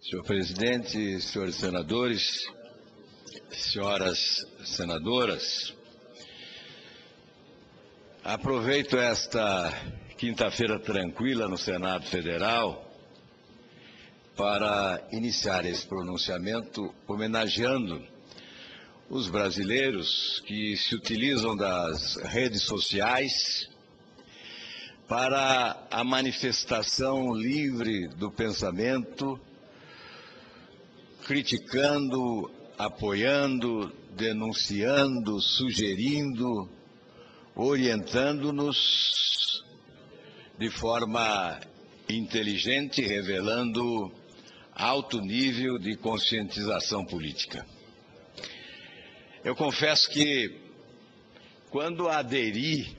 Senhor presidente, senhores senadores, senhoras senadoras, aproveito esta quinta-feira tranquila no Senado Federal para iniciar esse pronunciamento homenageando os brasileiros que se utilizam das redes sociais para a manifestação livre do pensamento, criticando, apoiando, denunciando, sugerindo, orientando-nos de forma inteligente, revelando alto nível de conscientização política. Eu confesso que, quando aderi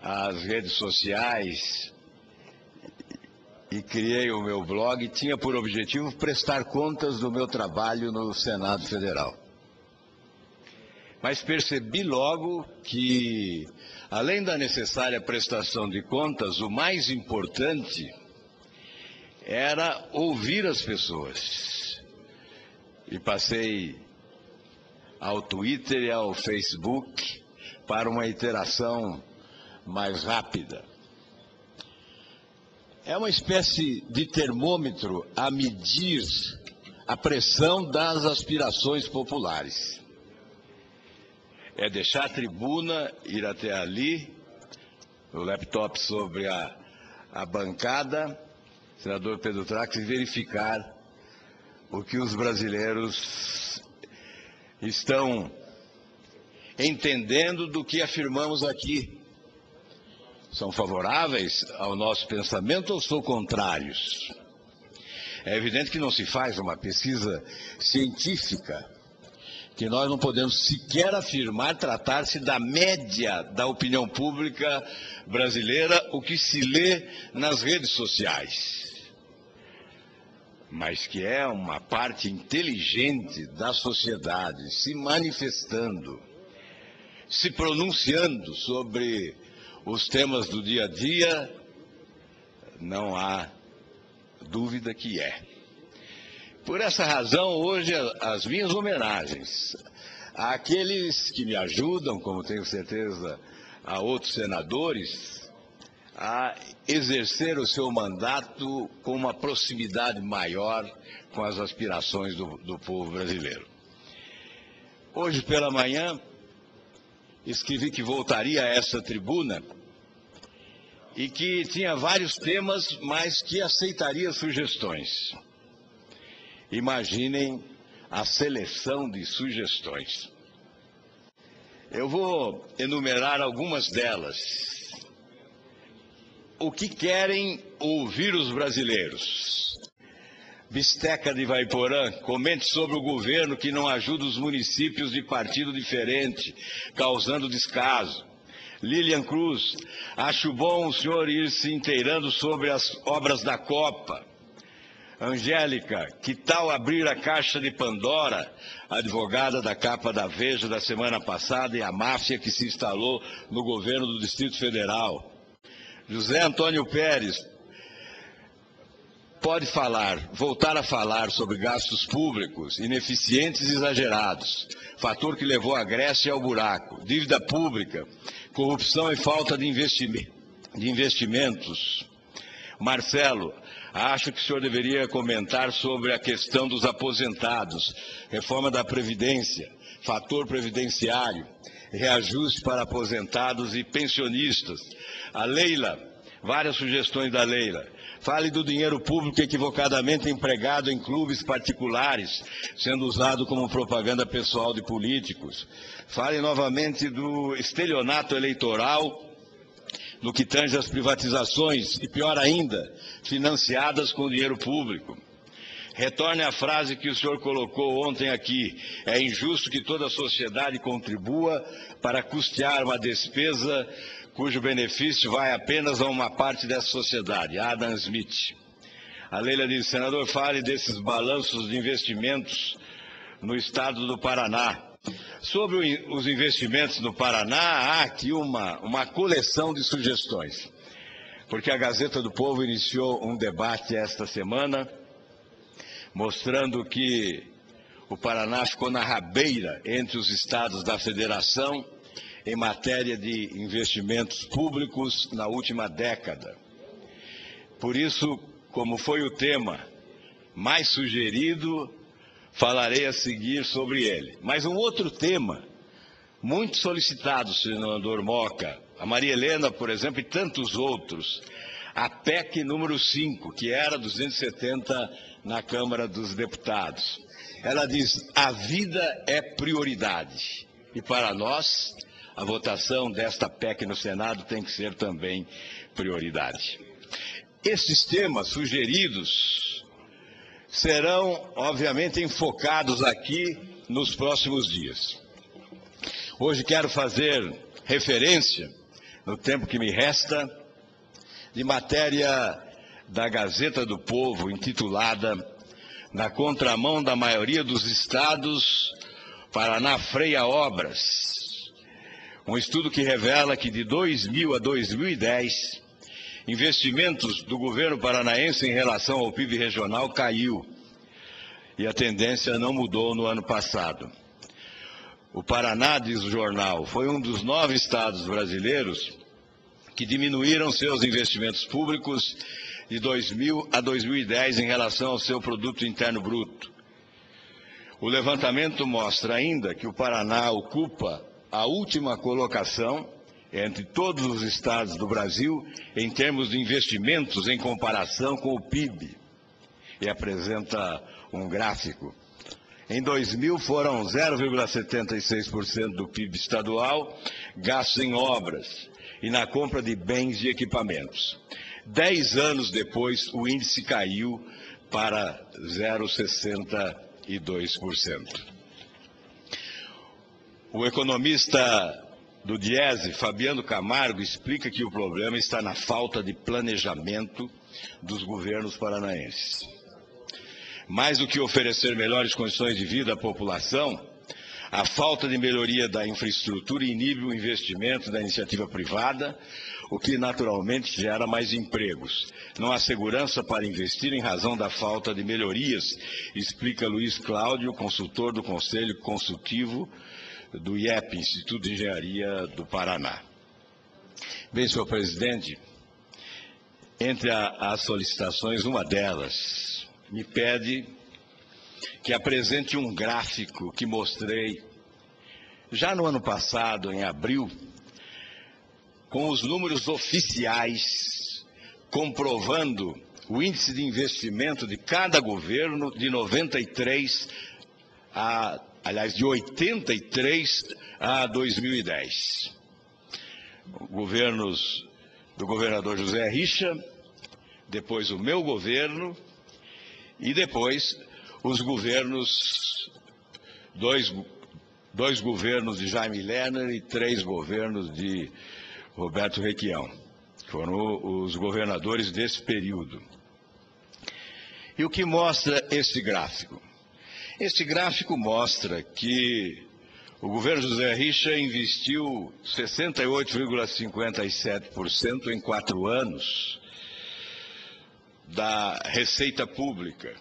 às redes sociais e criei o meu blog, tinha por objetivo prestar contas do meu trabalho no Senado Federal. Mas percebi logo que, além da necessária prestação de contas, o mais importante era ouvir as pessoas. E passei ao Twitter e ao Facebook para uma interação mais rápida. É uma espécie de termômetro a medir a pressão das aspirações populares. É deixar a tribuna, ir até ali, o laptop sobre a bancada, senador Pedro Trax, e verificar o que os brasileiros estão entendendo do que afirmamos aqui. São favoráveis ao nosso pensamento ou são contrários? É evidente que não se faz uma pesquisa científica, que nós não podemos sequer afirmar tratar-se da média da opinião pública brasileira, o que se lê nas redes sociais. Mas que é uma parte inteligente da sociedade se manifestando, se pronunciando sobre os temas do dia a dia, não há dúvida que é. Por essa razão, hoje, as minhas homenagens àqueles que me ajudam, como tenho certeza a outros senadores, a exercer o seu mandato com uma proximidade maior com as aspirações do povo brasileiro. Hoje pela manhã, escrevi que voltaria a essa tribuna e que tinha vários temas, mas que aceitaria sugestões. Imaginem a seleção de sugestões. Eu vou enumerar algumas delas. O que querem ouvir os brasileiros? Bisteca de Ivaiporã, comente sobre o governo que não ajuda os municípios de partido diferente, causando descaso. Lilian Cruz, acho bom o senhor ir se inteirando sobre as obras da Copa. Angélica, que tal abrir a caixa de Pandora, advogada da capa da Veja da semana passada e a máfia que se instalou no governo do Distrito Federal. José Antônio Pérez, pode voltar a falar sobre gastos públicos, ineficientes e exagerados, fator que levou a Grécia ao buraco, dívida pública, corrupção e falta de investimentos. Marcelo, acho que o senhor deveria comentar sobre a questão dos aposentados, reforma da Previdência, fator previdenciário, reajuste para aposentados e pensionistas. A Leila, várias sugestões da Leila. Fale do dinheiro público equivocadamente empregado em clubes particulares, sendo usado como propaganda pessoal de políticos. Fale novamente do estelionato eleitoral, no que tange às privatizações, e pior ainda, financiadas com dinheiro público. Retorne à frase que o senhor colocou ontem aqui: é injusto que toda a sociedade contribua para custear uma despesa cujo benefício vai apenas a uma parte dessa sociedade. Adam Smith. A Leila diz: senador, fale desses balanços de investimentos no estado do Paraná. Sobre os investimentos no Paraná, há aqui uma coleção de sugestões. porque a Gazeta do Povo iniciou um debate esta semana, mostrando que o Paraná ficou na rabeira entre os estados da federação em matéria de investimentos públicos na última década. Por isso, como foi o tema mais sugerido, falarei a seguir sobre ele. Mas um outro tema, muito solicitado, senador Moca, a Maria Helena, por exemplo, e tantos outros, a PEC número 5, que era 270 na Câmara dos Deputados. Ela diz: a vida é prioridade. E para nós, a votação desta PEC no Senado tem que ser também prioridade. Esses temas sugeridos serão, obviamente, enfocados aqui nos próximos dias. Hoje quero fazer referência, no tempo que me resta, de matéria da Gazeta do Povo, intitulada "Na contramão da maioria dos estados, Paraná freia obras". Um estudo que revela que de 2000 a 2010, investimentos do governo paranaense em relação ao PIB regional caiu. E a tendência não mudou no ano passado. O Paraná, diz o jornal, foi um dos 9 estados brasileiros que diminuíram seus investimentos públicos de 2000 a 2010 em relação ao seu produto interno bruto. O levantamento mostra ainda que o Paraná ocupa a última colocação entre todos os estados do Brasil em termos de investimentos em comparação com o PIB. E apresenta um gráfico. Em 2000 foram 0,76% do PIB estadual gastos em obras e na compra de bens e equipamentos. 10 anos depois, o índice caiu para 0,62%. O economista do Diese, Fabiano Camargo, explica que o problema está na falta de planejamento dos governos paranaenses. Mais do que oferecer melhores condições de vida à população, a falta de melhoria da infraestrutura inibe o investimento da iniciativa privada, o que naturalmente gera mais empregos. Não há segurança para investir em razão da falta de melhorias, explica Luiz Cláudio, consultor do Conselho Consultivo do IEP, Instituto de Engenharia do Paraná. Bem, senhor presidente, entre as solicitações, uma delas me pede que apresente um gráfico que mostrei já no ano passado, em abril, com os números oficiais, comprovando o índice de investimento de cada governo de 93 a, aliás, de 83 a 2010. Governos do governador José Richa, depois o meu governo e depois os governos, dois governos de Jaime Lerner e 3 governos de Roberto Requião. Foram os governadores desse período. E o que mostra esse gráfico? Esse gráfico mostra que o governo José Richa investiu 68,57% em 4 anos da receita pública.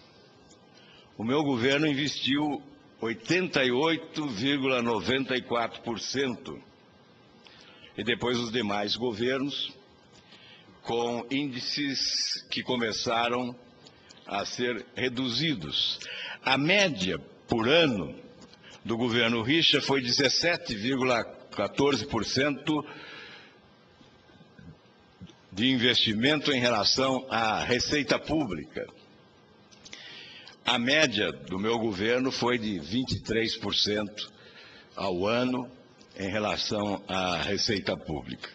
O meu governo investiu 88,94%. E depois os demais governos, com índices que começaram a ser reduzidos. A média por ano do governo Richa foi 17,14% de investimento em relação à receita pública. A média do meu governo foi de 23% ao ano em relação à receita pública.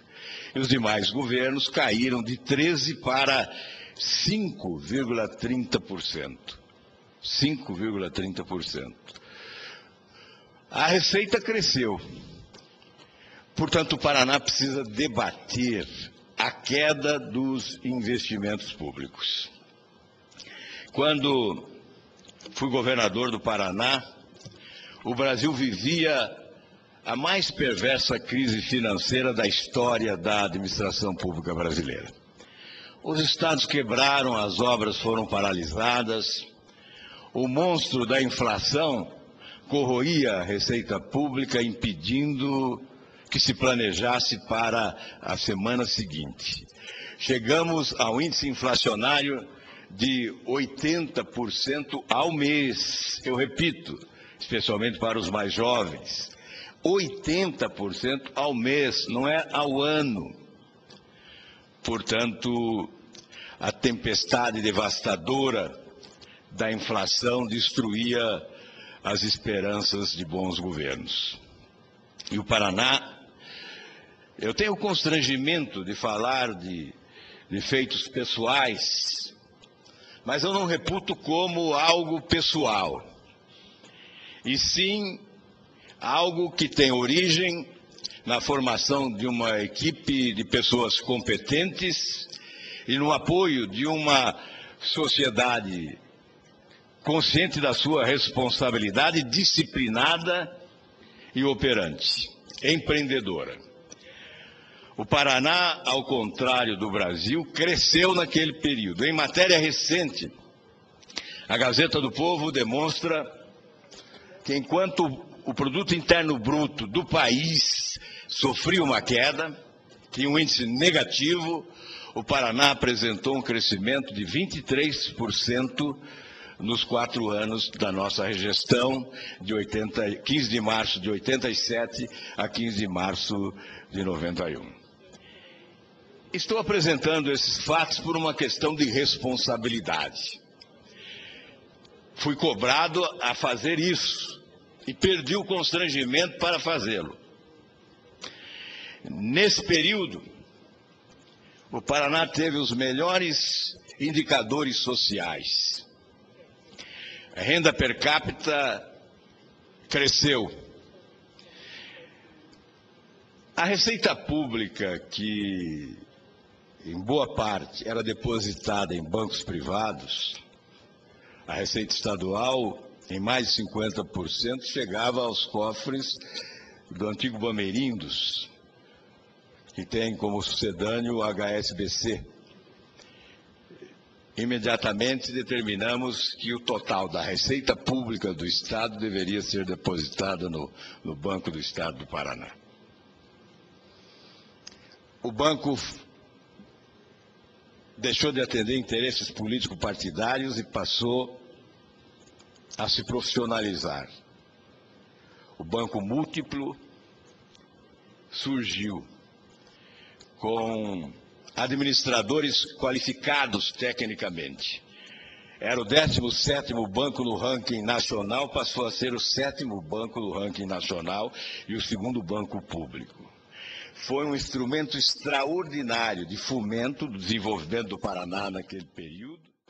E os demais governos caíram de 13% para 5,30%. 5,30%. A receita cresceu. Portanto, o Paraná precisa debater a queda dos investimentos públicos. Quando fui governador do Paraná, o Brasil vivia a mais perversa crise financeira da história da administração pública brasileira. Os estados quebraram, as obras foram paralisadas, o monstro da inflação corroía a receita pública, impedindo que se planejasse para a semana seguinte. Chegamos ao índice inflacionário de 80% ao mês, eu repito, especialmente para os mais jovens, 80% ao mês, não é ao ano. Portanto, a tempestade devastadora da inflação destruía as esperanças de bons governos. E o Paraná, eu tenho o constrangimento de falar de feitos pessoais, mas eu não reputo como algo pessoal, e sim algo que tem origem na formação de uma equipe de pessoas competentes e no apoio de uma sociedade consciente da sua responsabilidade, disciplinada e operante, empreendedora. O Paraná, ao contrário do Brasil, cresceu naquele período. Em matéria recente, a Gazeta do Povo demonstra que enquanto o produto interno bruto do país sofria uma queda, tinha um índice negativo, o Paraná apresentou um crescimento de 23% nos 4 anos da nossa gestão, de 15 de março de 87 a 15 de março de 91. Estou apresentando esses fatos por uma questão de responsabilidade. Fui cobrado a fazer isso e perdi o constrangimento para fazê-lo. Nesse período, o Paraná teve os melhores indicadores sociais. A renda per capita cresceu. A receita pública, que em boa parte era depositada em bancos privados, a receita estadual, em mais de 50%, chegava aos cofres do antigo Bamerindos, que tem como sucedâneo o HSBC. Imediatamente determinamos que o total da receita pública do Estado deveria ser depositada no Banco do Estado do Paraná. O banco deixou de atender interesses político-partidários e passou a se profissionalizar. O Banco Múltiplo surgiu com administradores qualificados tecnicamente. Era o 17º banco no ranking nacional, passou a ser o 7º banco no ranking nacional e o 2º banco público. Foi um instrumento extraordinário de fomento do desenvolvimento do Paraná naquele período.